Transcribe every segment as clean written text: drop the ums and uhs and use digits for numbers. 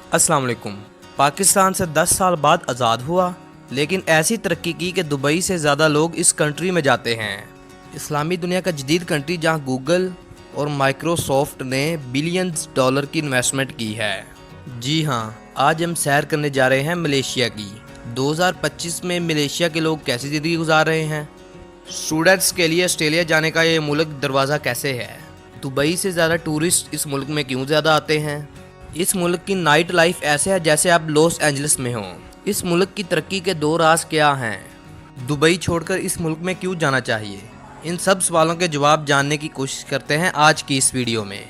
السلام علیکم۔ پاکستان سے 10 سال بعد آزاد ہوا، لیکن ایسی ترقی کی کہ دبئی سے زیادہ لوگ اس کنٹری میں جاتے ہیں۔ اسلامی دنیا کا جدید کنٹری جہاں گوگل اور مائکروسافٹ نے بلینز ڈالر کی انویسٹمنٹ کی ہے۔ جی ہاں، آج ہم سیر کرنے جا رہے ہیں ملیشیا کی۔ 2025 میں ملیشیا کے لوگ کیسی زندگی گزار رہے ہیں؟ اسٹوڈنٹس کے لیے آسٹریلیا جانے کا یہ ملک دروازہ کیسے ہے؟ دبئی سے زیادہ ٹورسٹ اس ملک میں کیوں زیادہ آتے ہیں؟ اس ملک کی نائٹ لائف ایسے ہے جیسے آپ لاس اینجلس میں ہوں۔ اس ملک کی ترقی کے 2 راز کیا ہیں؟ دبئی چھوڑ کر اس ملک میں کیوں جانا چاہیے؟ ان سب سوالوں کے جواب جاننے کی کوشش کرتے ہیں آج کی اس ویڈیو میں۔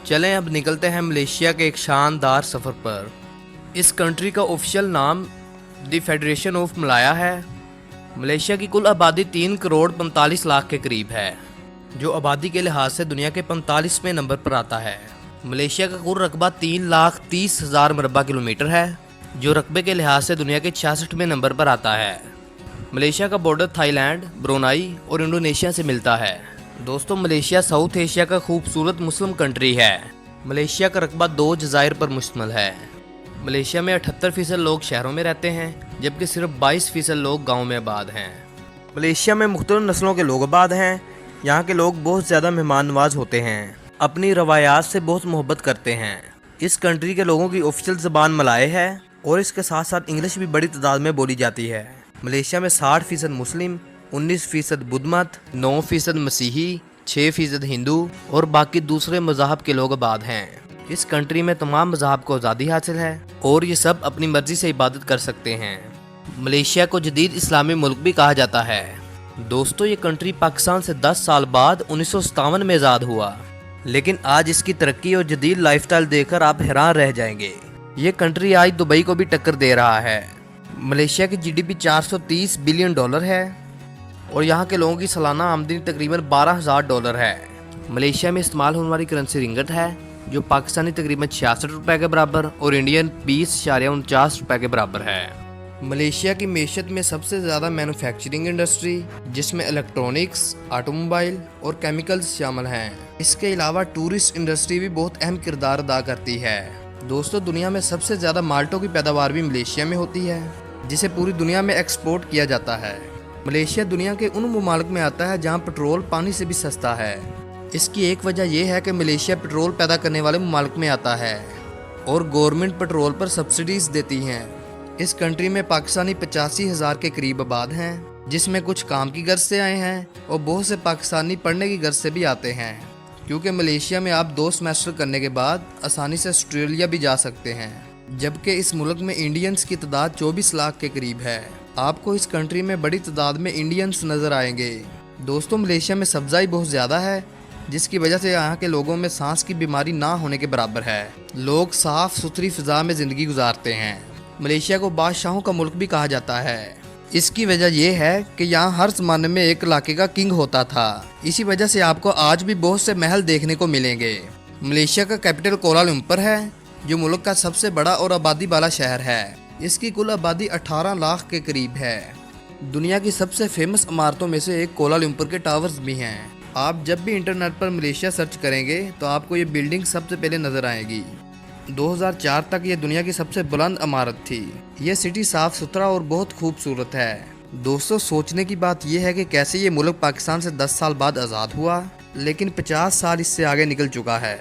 چلیں اب نکلتے ہیں ملیشیا کے ایک شاندار سفر پر۔ اس کنٹری کا آفیشیل نام دی فیڈریشن آف ملایا ہے۔ ملیشیا کی کل آبادی 3 کروڑ 45 لاکھ کے قریب ہے، جو آبادی کے لحاظ سے دنیا کے 45ویں نمبر پر آتا ہے۔ ملیشیا کا کل رقبہ 3,30,000 مربع کلومیٹر ہے، جو رقبے کے لحاظ سے دنیا کے 66ویں نمبر پر آتا ہے۔ ملیشیا کا بارڈر تھائی لینڈ، برونائی اور انڈونیشیا سے ملتا ہے۔ دوستو، ملیشیا ساؤتھ ایشیا کا خوبصورت مسلم کنٹری ہے۔ ملیشیا کا رقبہ 2 جزائر پر مشتمل ہے۔ ملیشیا میں 78% لوگ شہروں میں رہتے ہیں، جبکہ صرف 22% لوگ گاؤں میں آباد ہیں۔ ملیشیا میں مختلف نسلوں کے لوگ آباد ہیں۔ یہاں کے لوگ بہت زیادہ مہمان نواز ہوتے ہیں، اپنی روایات سے بہت محبت کرتے ہیں۔ اس کنٹری کے لوگوں کی آفیشیل زبان ملائی ہے، اور اس کے ساتھ ساتھ انگلش بھی بڑی تعداد میں بولی جاتی ہے۔ ملیشیا میں 60% مسلم، 19% بدھ مت، 9% مسیحی، 6% ہندو اور باقی دوسرے مذاہب کے لوگ آباد ہیں۔ اس کنٹری میں تمام مذاہب کو آزادی حاصل ہے، اور یہ سب اپنی مرضی سے عبادت کر سکتے ہیں۔ ملیشیا کو جدید اسلامی ملک بھی کہا جاتا ہے۔ دوستو، یہ کنٹری پاکستان سے 10 سال بعد 1957 میں آزاد ہوا، لیکن آج اس کی ترقی اور جدید لائف سٹائل دیکھ کر آپ حیران رہ جائیں گے۔ یہ کنٹری آج دبئی کو بھی ٹکر دے رہا ہے۔ ملیشیا کی GDP 430 بلین ڈالر ہے، اور یہاں کے لوگوں کی سالانہ آمدنی تقریباً $12,000 ہے۔ ملیشیا میں استعمال ہونے والی کرنسی رنگٹ ہے، جو پاکستانی تقریباً 66 روپے کے برابر اور انڈین 20.49 روپے کے برابر ہے۔ ملیشیا کی معیشت میں سب سے زیادہ مینوفیکچرنگ انڈسٹری، جس میں الیکٹرانکس، آٹو موبائل اور کیمیکلز شامل ہیں۔ اس کے علاوہ ٹورسٹ انڈسٹری بھی بہت اہم کردار ادا کرتی ہے۔ دوستو، دنیا میں سب سے زیادہ مالٹوں کی پیداوار بھی ملیشیا میں ہوتی ہے، جسے پوری دنیا میں ایکسپورٹ کیا جاتا ہے۔ ملیشیا دنیا کے ان ممالک میں آتا ہے جہاں پٹرول پانی سے بھی سستا ہے۔ اس کی ایک وجہ یہ ہے کہ ملیشیا پٹرول پیدا کرنے والے ممالک میں آتا ہے، اور گورنمنٹ پٹرول پر سبسڈیز دیتی ہیں۔ اس کنٹری میں پاکستانی 85,000 کے قریب آباد ہیں، جس میں کچھ کام کی غرض سے آئے ہیں، اور بہت سے پاکستانی پڑھنے کی غرض سے بھی آتے ہیں، کیونکہ ملیشیا میں آپ 2 سیمسٹر کرنے کے بعد آسانی سے آسٹریلیا بھی جا سکتے ہیں، جبکہ اس ملک میں انڈینز کی تعداد 24 لاکھ کے قریب ہے۔ آپ کو اس کنٹری میں بڑی تعداد میں انڈینز نظر آئیں گے۔ دوستو، ملیشیا میں سبزائی بہت زیادہ ہے، جس کی وجہ سے یہاں کے لوگوں میں سانس کی بیماری نہ ہونے کے برابر ہے۔ لوگ صاف ستھری فضا میں زندگی گزارتے ہیں۔ ملیشیا کو بادشاہوں کا ملک بھی کہا جاتا ہے۔ اس کی وجہ یہ ہے کہ یہاں ہر زمانے میں ایک علاقے کا کنگ ہوتا تھا۔ اسی وجہ سے آپ کو آج بھی بہت سے محل دیکھنے کو ملیں گے۔ ملیشیا کا کیپٹل کوالالمپور ہے، جو ملک کا سب سے بڑا اور آبادی والا شہر ہے۔ اس کی کل آبادی 18 لاکھ کے قریب ہے۔ دنیا کی سب سے فیمس عمارتوں میں سے ایک کوالالمپور کے ٹاورز بھی ہیں۔ آپ جب بھی انٹرنیٹ پر ملیشیا سرچ کریں گے تو آپ کو یہ بلڈنگ سب سے پہلے نظر آئے گی۔ 2004 تک یہ دنیا کی سب سے بلند عمارت تھی۔ یہ سٹی صاف ستھرا اور بہت خوبصورت ہے۔ دوستو، سوچنے کی بات یہ ہے کہ کیسے یہ ملک پاکستان سے 10 سال بعد آزاد ہوا، لیکن 50 سال اس سے آگے نکل چکا ہے۔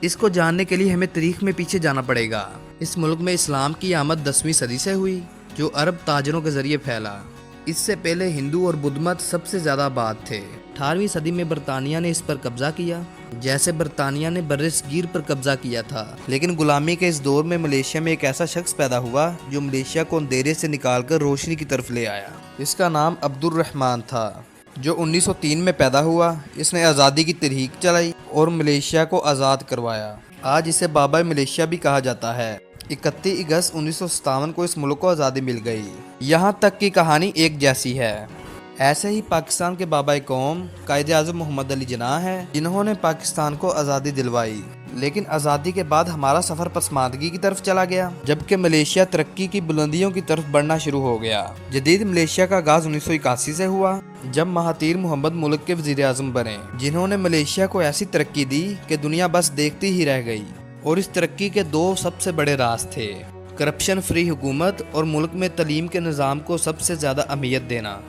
اس کو جاننے کے لیے ہمیں تاریخ میں پیچھے جانا پڑے گا۔ اس ملک میں اسلام کی آمد 10ویں صدی سے ہوئی، جو عرب تاجروں کے ذریعے پھیلا۔ اس سے پہلے ہندو اور بدھ مت سب سے زیادہ آباد تھے۔ 18ویں صدی میں برطانیہ نے اس پر قبضہ کیا، جیسے برطانیہ نے برصغیر پر قبضہ کیا تھا۔ لیکن غلامی کے اس دور میں ملیشیا میں ایک ایسا شخص پیدا ہوا جو ملیشیا کو اندھیرے سے نکال کر روشنی کی طرف لے آیا۔ اس کا نام عبدالرحمن تھا، جو 1903 میں پیدا ہوا۔ اس نے آزادی کی تحریک چلائی اور ملیشیا کو آزاد کروایا۔ آج اسے بابا ملیشیا بھی کہا جاتا ہے۔ 31 اگست 1957 کو اس ملک کو آزادی مل گئی۔ یہاں تک کی کہانی ایک جیسی ہے۔ ایسے ہی پاکستان کے بابا قوم قائد اعظم محمد علی جناح ہیں، جنہوں نے پاکستان کو آزادی دلوائی۔ لیکن آزادی کے بعد ہمارا سفر پسماندگی کی طرف چلا گیا، جبکہ ملیشیا ترقی کی بلندیوں کی طرف بڑھنا شروع ہو گیا۔ جدید ملیشیا کا آغاز 1981 سے ہوا، جب مہاتیر محمد ملک کے وزیر اعظم بنے، جنہوں نے ملیشیا کو ایسی ترقی دی کہ دنیا بس دیکھتی ہی رہ گئی۔ और इस तरक्की के दो सबसे बड़े राज थे, करप्शन फ्री हुकूमत और मुल्क में तालीम के निज़ाम को सबसे ज़्यादा अहमियत देना।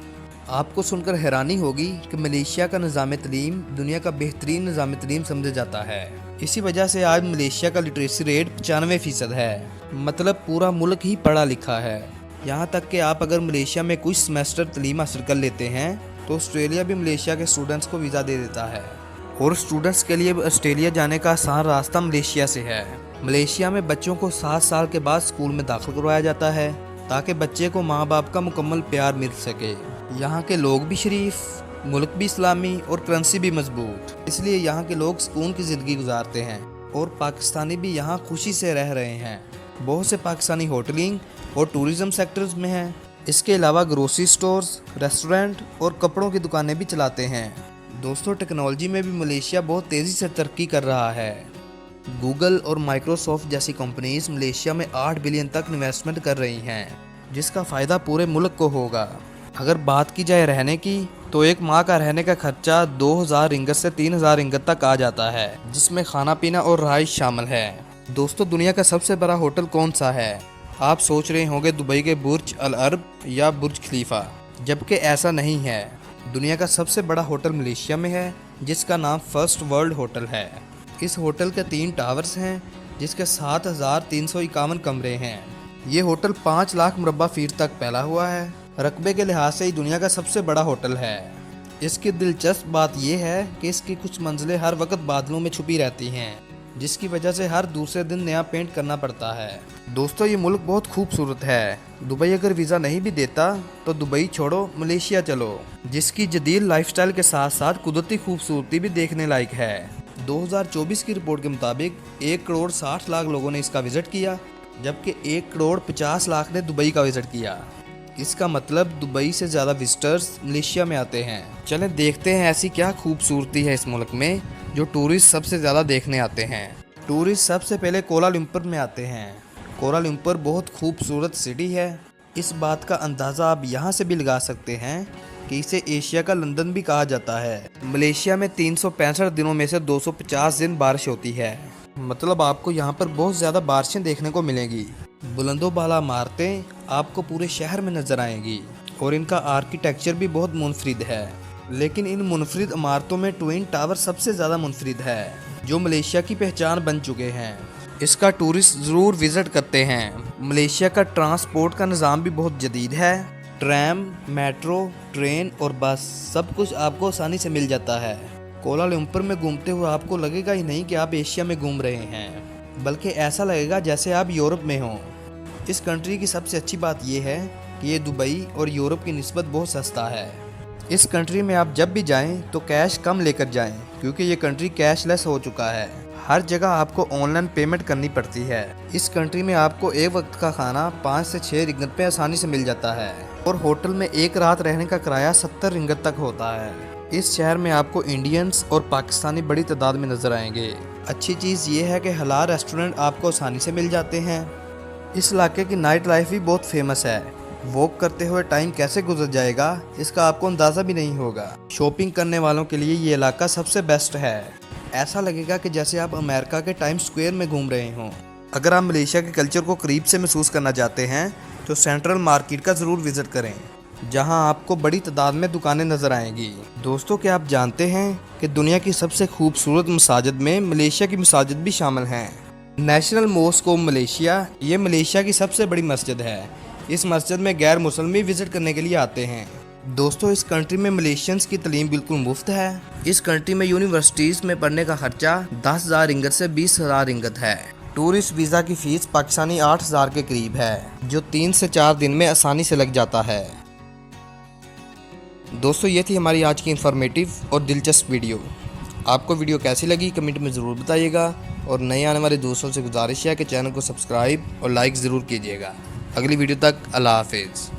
आपको सुनकर हैरानी होगी कि मलेशिया का निज़ाम तालीम दुनिया का बेहतरीन निज़ाम तालीम समझा जाता है। इसी वजह से आज मलेशिया का लिटरेसी रेट 95% है, मतलब पूरा मुल्क ही पढ़ा लिखा है। यहाँ तक कि आप अगर मलेशिया में कुछ सेमेस्टर तालीम हासिल कर लेते हैं तो ऑस्ट्रेलिया भी मलेशिया के स्टूडेंट्स को वीज़ा दे देता है, और स्टूडेंट्स के लिए ऑस्ट्रेलिया जाने का आसान रास्ता मलेशिया से है। मलेशिया में बच्चों को 7 साल के बाद स्कूल में दाखिल करवाया जाता है ताकि बच्चे को माँ बाप का मुकम्मल प्यार मिल सके। यहाँ के लोग भी शरीफ, मुल्क भी इस्लामी और करेंसी भी मजबूत, इसलिए यहाँ के लोग सुकून की ज़िंदगी गुजारते हैं और पाकिस्तानी भी यहाँ खुशी से रह रहे हैं। बहुत से पाकिस्तानी होटलिंग और टूरिज़्म सेक्टर्स में हैं। इसके अलावा ग्रोसरी स्टोर्स, रेस्टोरेंट और कपड़ों की दुकानें भी चलाते हैं। दोस्तों, टेक्नोलॉजी में भी मलेशिया बहुत तेज़ी से तरक्की कर रहा है। गूगल और माइक्रोसॉफ्ट जैसी कंपनीज मलेशिया में 8 बिलियन तक इन्वेस्टमेंट कर रही हैं, जिसका फ़ायदा पूरे मुल्क को होगा। अगर बात की जाए रहने की, तो एक माह का रहने का खर्चा 2000 रिंगत से 3000 रिंगत तक आ जाता है, जिसमें खाना पीना और रहाइश शामिल है। दोस्तों, दुनिया का सबसे बड़ा होटल कौन सा है? आप सोच रहे होंगे दुबई के बुर्ज अल अरब या बुर्ज खलीफा, जबकि ऐसा नहीं है। दुनिया का सबसे बड़ा होटल मलेशिया में है, जिसका नाम फर्स्ट वर्ल्ड होटल है। इस होटल के 3 टावर्स हैं, जिसके 7351 कमरे हैं। ये होटल 5 लाख मुरब्बा फीट तक फैला हुआ है। रकबे के लिहाज से ही दुनिया का सबसे बड़ा होटल है। इसकी दिलचस्प बात यह है कि इसकी कुछ मंजिलें हर वक्त बादलों में छुपी रहती हैं, जिसकी वजह से हर दूसरे दिन नया पेंट करना पड़ता है। दोस्तों, ये मुल्क बहुत खूबसूरत है। दुबई अगर वीज़ा नहीं भी देता तो दुबई छोड़ो, मलेशिया चलो, जिसकी जदीद लाइफस्टाइल के साथ साथ कुदरती खूबसूरती भी देखने लायक है। 2024 की रिपोर्ट के मुताबिक 1 करोड़ 60 लाख लोगों ने इसका विज़िट किया, जबकि 1 करोड़ 50 लाख ने दुबई का विज़िट किया। इसका मतलब दुबई से ज़्यादा विजिटर्स मलेशिया में आते हैं। चलें देखते हैं ऐसी क्या खूबसूरती है इस मुल्क में जो टूरिस्ट सबसे ज़्यादा देखने आते हैं। टूरिस्ट सबसे पहले कोलालंपुर में आते हैं। कोलालंपुर बहुत खूबसूरत सिटी है। इस बात का अंदाज़ा आप यहाँ से भी लगा सकते हैं कि इसे एशिया का लंदन भी कहा जाता है। मलेशिया में 365 दिनों में से 250 दिन बारिश होती है, मतलब आपको यहाँ पर बहुत ज़्यादा बारिशें देखने को मिलेंगी। बुलंदो बाला इमारतें आपको पूरे शहर में नज़र आएंगी और इनका आर्किटेक्चर भी बहुत मुनफरिद है। लेकिन इन मुनफरिद इमारतों में ट्विन टावर सबसे ज़्यादा मुनफरिद है, जो मलेशिया की पहचान बन चुके हैं। इसका टूरिस्ट ज़रूर विज़िट करते हैं। मलेशिया का ट्रांसपोर्ट का निज़ाम भी बहुत जदीद है। ट्रैम, मेट्रो, ट्रेन और बस सब कुछ आपको आसानी से मिल जाता है। कोलालंपुर में घूमते हुए आपको लगेगा ही नहीं कि आप एशिया में घूम रहे हैं, बल्कि ऐसा लगेगा जैसे आप यूरोप में हों। इस कंट्री की सबसे अच्छी बात यह है कि ये दुबई और यूरोप की निस्बत बहुत सस्ता है। इस कंट्री में आप जब भी जाएं तो कैश कम लेकर जाएं, क्योंकि ये कंट्री कैशलेस हो चुका है। हर जगह आपको ऑनलाइन पेमेंट करनी पड़ती है। इस कंट्री में आपको एक वक्त का खाना 5 से 6 रिंगत पे आसानी से मिल जाता है, और होटल में एक रात रहने का किराया 70 रिंगत तक होता है। इस शहर में आपको इंडियंस और पाकिस्तानी बड़ी तादाद में नज़र आएंगे। अच्छी चीज़ ये है कि हलाल रेस्टोरेंट आपको आसानी से मिल जाते हैं। इस इलाके की नाइट लाइफ भी बहुत फेमस है। वॉक करते हुए टाइम कैसे गुजर जाएगा इसका आपको अंदाज़ा भी नहीं होगा। शॉपिंग करने वालों के लिए ये इलाका सबसे बेस्ट है। ऐसा लगेगा कि जैसे आप अमेरिका के टाइम स्क्वायर में घूम रहे हों। अगर आप मलेशिया के कल्चर को करीब से महसूस करना चाहते हैं तो सेंट्रल मार्केट का ज़रूर विज़िट करें, जहां आपको बड़ी तादाद में दुकानें नज़र आएंगी। दोस्तों, क्या आप जानते हैं कि दुनिया की सबसे खूबसूरत मसाजिद में मलेशिया की मसाजिद भी शामिल हैं। नेशनल मॉस्क ऑफ मलेशिया, ये मलेशिया की सबसे बड़ी मस्जिद है। इस मस्जिद में गैर मुसलमान विज़िट करने के लिए आते हैं। दोस्तों, इस कंट्री में मलेशियंस की तालीम बिल्कुल मुफ्त है। इस कंट्री में यूनिवर्सिटीज़ में पढ़ने का खर्चा 10,000 रिंगत से 20,000 रिंगत है। टूरिस्ट वीज़ा की फ़ीस पाकिस्तानी 8,000 के करीब है, जो 3 से 4 दिन में आसानी से लग जाता है। दोस्तों, ये थी हमारी आज की इन्फॉर्मेटिव और दिलचस्प वीडियो। आपको वीडियो कैसी लगी कमेंट में ज़रूर बताइएगा, और नए आने वाले दोस्तों से गुजारिश है कि चैनल को सब्सक्राइब और लाइक ज़रूर कीजिएगा। अगली वीडियो तक अल्लाह हाफिज़।